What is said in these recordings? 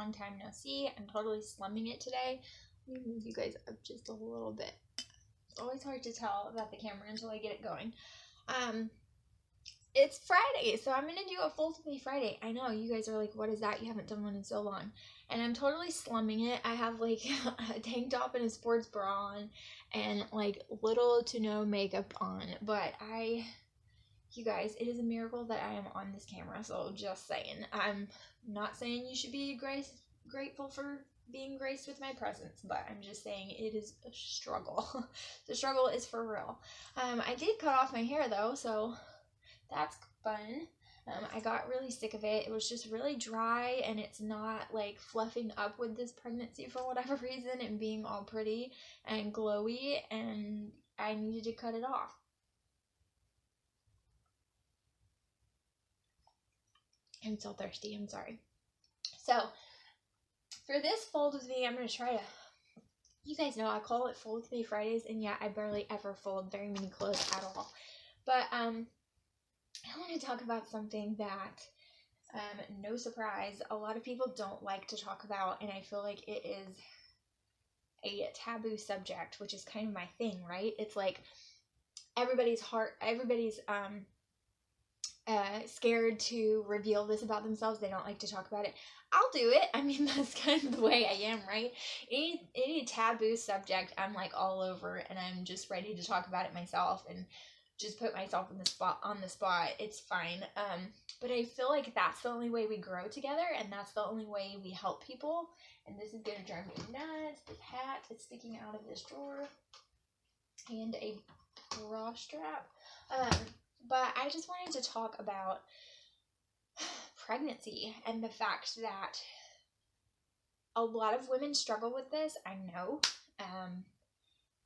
long time no see. I'm totally slumming it today. Let me move you guys up just a little bit. It's always hard to tell about the camera until I get it going. It's Friday, so I'm gonna do a full today Friday. I know you guys are like, what is that? You haven't done one in so long. And I'm totally slumming it. I have like a tank top and a sports bra on and like little to no makeup on. But you guys, it is a miracle that I am on this camera. So just saying, I'm not saying you should be grateful for being graced with my presence, but I'm just saying it is a struggle. The struggle is for real. I did cut off my hair though, so that's fun. I got really sick of it. It was just really dry, and it's not like fluffing up with this pregnancy for whatever reason and being all pretty and glowy, and I needed to cut it off. I'm so thirsty, I'm sorry. So for this fold with me, I'm going to try to, you guys know I call it Fold With Me Fridays, and yeah, I barely ever fold very many clothes at all. But I want to talk about something that, no surprise, a lot of people don't like to talk about, and I feel like it is a taboo subject, which is kind of my thing, right? It's like everybody's scared to reveal this about themselves. They don't like to talk about it. I'll do it. I mean, that's kind of the way I am, right? Any taboo subject, I'm like all over, and I'm just ready to talk about it myself and just put myself on the spot. It's fine. But I feel like that's the only way we grow together, and that's the only way we help people. And this is gonna drive me nuts. This hat is sticking out of this drawer, and a bra strap. But I just wanted to talk about pregnancy and the fact that a lot of women struggle with this, I know.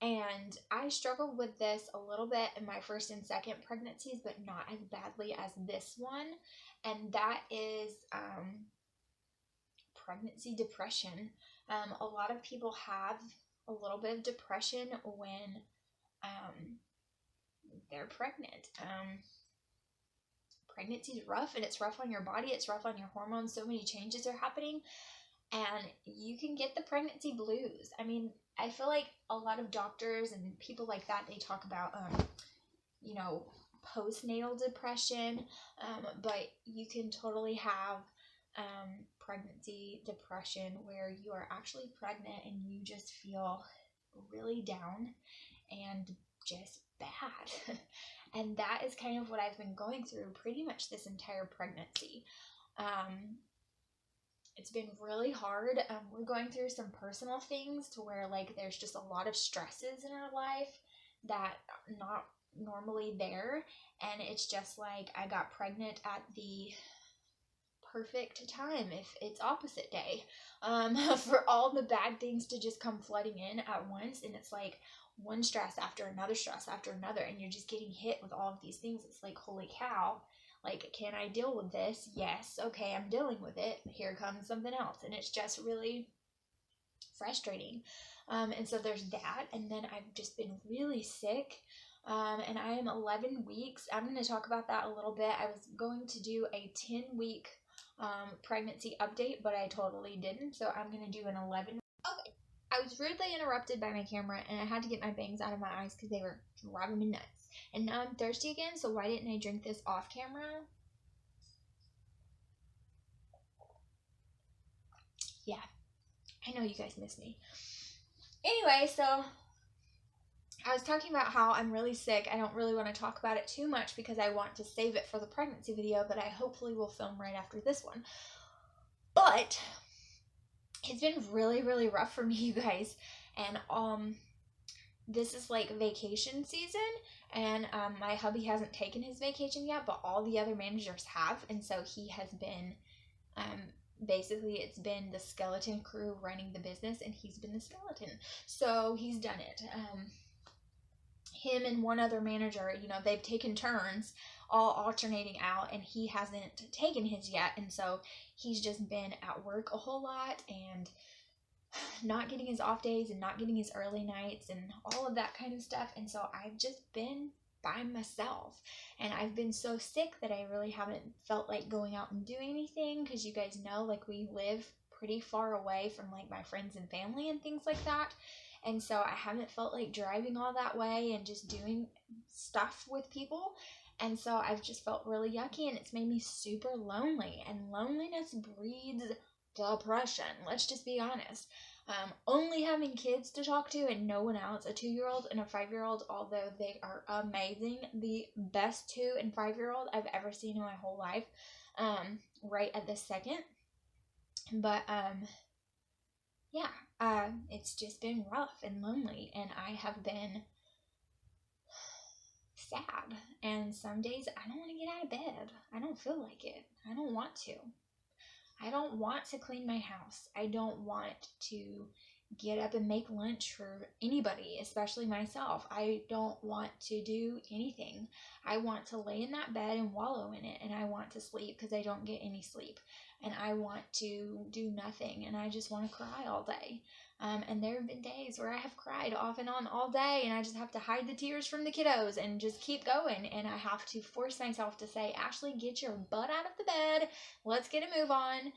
And I struggled with this a little bit in my first and second pregnancies, but not as badly as this one. And that is pregnancy depression. A lot of people have a little bit of depression when they're pregnant. Pregnancy is rough, and it's rough on your body, it's rough on your hormones. So many changes are happening, and you can get the pregnancy blues. I mean, I feel like a lot of doctors and people like that, they talk about postnatal depression, but you can totally have pregnancy depression where you are actually pregnant and you just feel really down and just bad. And that is kind of what I've been going through pretty much this entire pregnancy. It's been really hard. We're going through some personal things to where like there's just a lot of stresses in our life that are not normally there, and it's just like I got pregnant at the perfect time, if it's opposite day, for all the bad things to just come flooding in at once. And it's like one stress after another stress after another, and you're just getting hit with all of these things. It's like, holy cow, like, can I deal with this? Yes, okay, I'm dealing with it. Here comes something else, and it's just really frustrating. And so there's that, and then I've just been really sick, and I am 11 weeks. I'm going to talk about that a little bit. I was going to do a 10-week pregnancy update, but I totally didn't, so I'm going to do an 11. Okay, I was rudely interrupted by my camera, and I had to get my bangs out of my eyes because they were driving me nuts. And now I'm thirsty again, so why didn't I drink this off camera? Yeah, I know you guys miss me. Anyway, so I was talking about how I'm really sick. I don't really want to talk about it too much because I want to save it for the pregnancy video, but I hopefully will film right after this one. But it's been really, really rough for me, you guys. And this is like vacation season, and my hubby hasn't taken his vacation yet, but all the other managers have, and so he has been basically it's been the skeleton crew running the business, and he's been the skeleton, so he's done it. Him and one other manager, they've taken turns all alternating out, and he hasn't taken his yet, and so he's just been at work a whole lot and not getting his off days and not getting his early nights and all of that kind of stuff. And so I've just been by myself, and I've been so sick that I really haven't felt like going out and doing anything, because you guys know, like, we live pretty far away from like my friends and family and things like that. And so I haven't felt like driving all that way and just doing stuff with people. And so I've just felt really yucky, and it's made me super lonely. And loneliness breeds depression. Let's just be honest. Only having kids to talk to and no one else, a 2-year-old and a 5-year-old, although they are amazing, the best 2 and 5-year-old I've ever seen in my whole life, right at this second. But, yeah, it's just been rough and lonely, and I have been sad. And some days I don't want to get out of bed. I don't feel like it. I don't want to. I don't want to clean my house. I don't want to get up and make lunch for anybody, especially myself. I don't want to do anything. I want to lay in that bed and wallow in it, and I want to sleep because I don't get any sleep. And I want to do nothing, and I just want to cry all day. And there have been days where I have cried off and on all day, and I just have to hide the tears from the kiddos and just keep going. And I have to force myself to say, Ashley, get your butt out of the bed. Let's get a move on.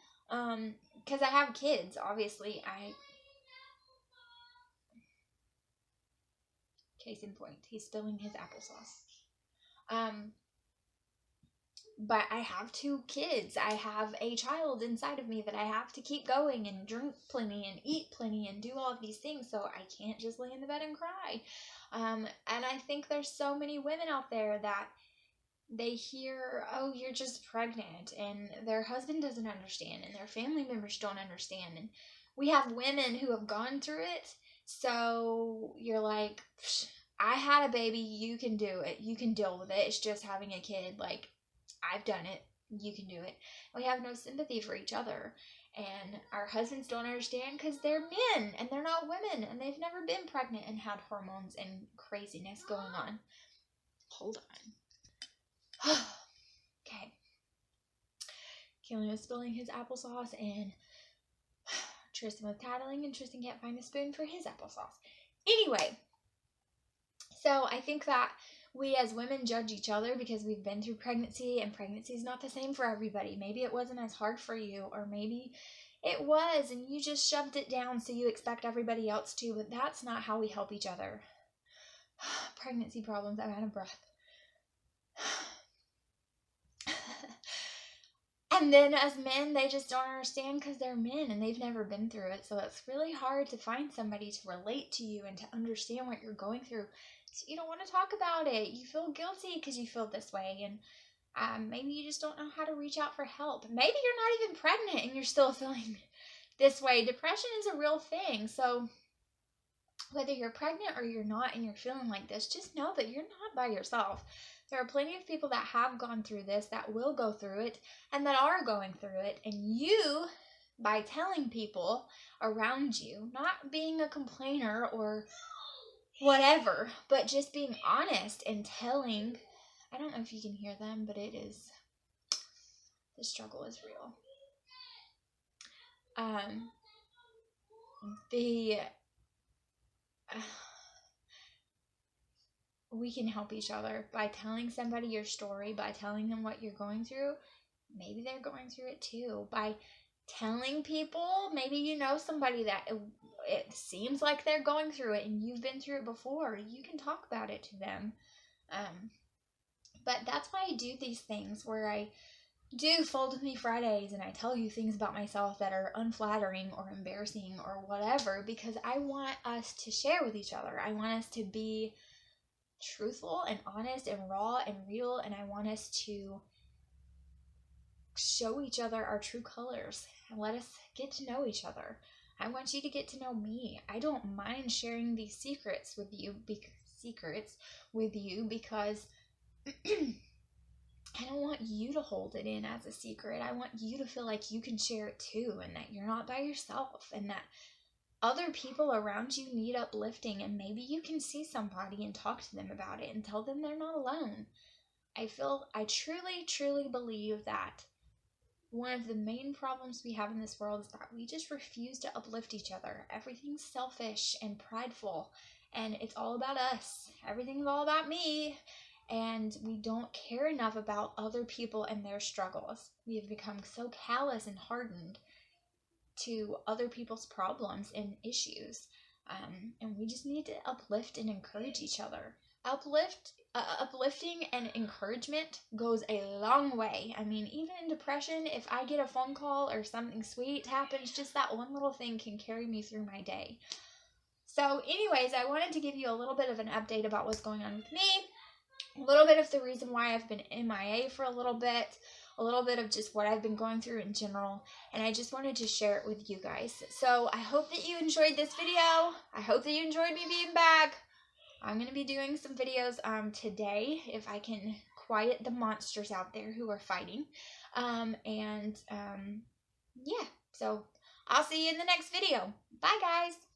Because I have kids, obviously. Case in point, he's spilling his applesauce. But I have 2 kids. I have a child inside of me that I have to keep going and drink plenty and eat plenty and do all of these things. So I can't just lay in the bed and cry. And I think there's so many women out there that they hear, oh, you're just pregnant, and their husband doesn't understand, and their family members don't understand. And we have women who have gone through it. So you're like, I had a baby. You can do it. You can deal with it. It's just having a kid. Like, I've done it. You can do it. We have no sympathy for each other. And our husbands don't understand because they're men and they're not women. And they've never been pregnant and had hormones and craziness going on. Hold on. Okay. Keelan was spilling his applesauce, and Tristan was tattling, and Tristan can't find a spoon for his applesauce. Anyway, so I think that we as women judge each other because we've been through pregnancy, and pregnancy is not the same for everybody. Maybe it wasn't as hard for you, or maybe it was and you just shoved it down so you expect everybody else to, but that's not how we help each other. Pregnancy problems, I'm out of breath. And then as men, they just don't understand because they're men and they've never been through it. So it's really hard to find somebody to relate to you and to understand what you're going through. So you don't want to talk about it. You feel guilty because you feel this way. And maybe you just don't know how to reach out for help. Maybe you're not even pregnant and you're still feeling this way. Depression is a real thing. So whether you're pregnant or you're not and you're feeling like this, just know that you're not by yourself. There are plenty of people that have gone through this, that will go through it, and that are going through it. And you, by telling people around you, not being a complainer or whatever, but just being honest and telling, I don't know if you can hear them, but it is, the struggle is real. We can help each other by telling somebody your story, by telling them what you're going through. Maybe they're going through it too. By telling people, maybe you know somebody that it seems like they're going through it and you've been through it before. You can talk about it to them. But that's why I do these things where I do Fold With Me Fridays and I tell you things about myself that are unflattering or embarrassing or whatever, because I want us to share with each other. I want us to be truthful and honest and raw and real, and I want us to show each other our true colors and let us get to know each other. I want you to get to know me. I don't mind sharing these secrets with you because I don't want you to hold it in as a secret. I want you to feel like you can share it too, and that you're not by yourself, and that other people around you need uplifting, and maybe you can see somebody and talk to them about it and tell them they're not alone. I truly, truly believe that one of the main problems we have in this world is that we just refuse to uplift each other. Everything's selfish and prideful, and it's all about us. Everything's all about me, and we don't care enough about other people and their struggles. We have become so callous and hardened to other people's problems and issues. And we just need to uplift and encourage each other. Uplifting and encouragement goes a long way. I mean, even in depression, if I get a phone call or something sweet happens, just that one little thing can carry me through my day. So anyways, I wanted to give you a little bit of an update about what's going on with me, a little bit of the reason why I've been MIA for a little bit of just what I've been going through in general, and I just wanted to share it with you guys. So I hope that you enjoyed this video. I hope that you enjoyed me being back. I'm going to be doing some videos today if I can quiet the monsters out there who are fighting. Yeah, so I'll see you in the next video. Bye, guys.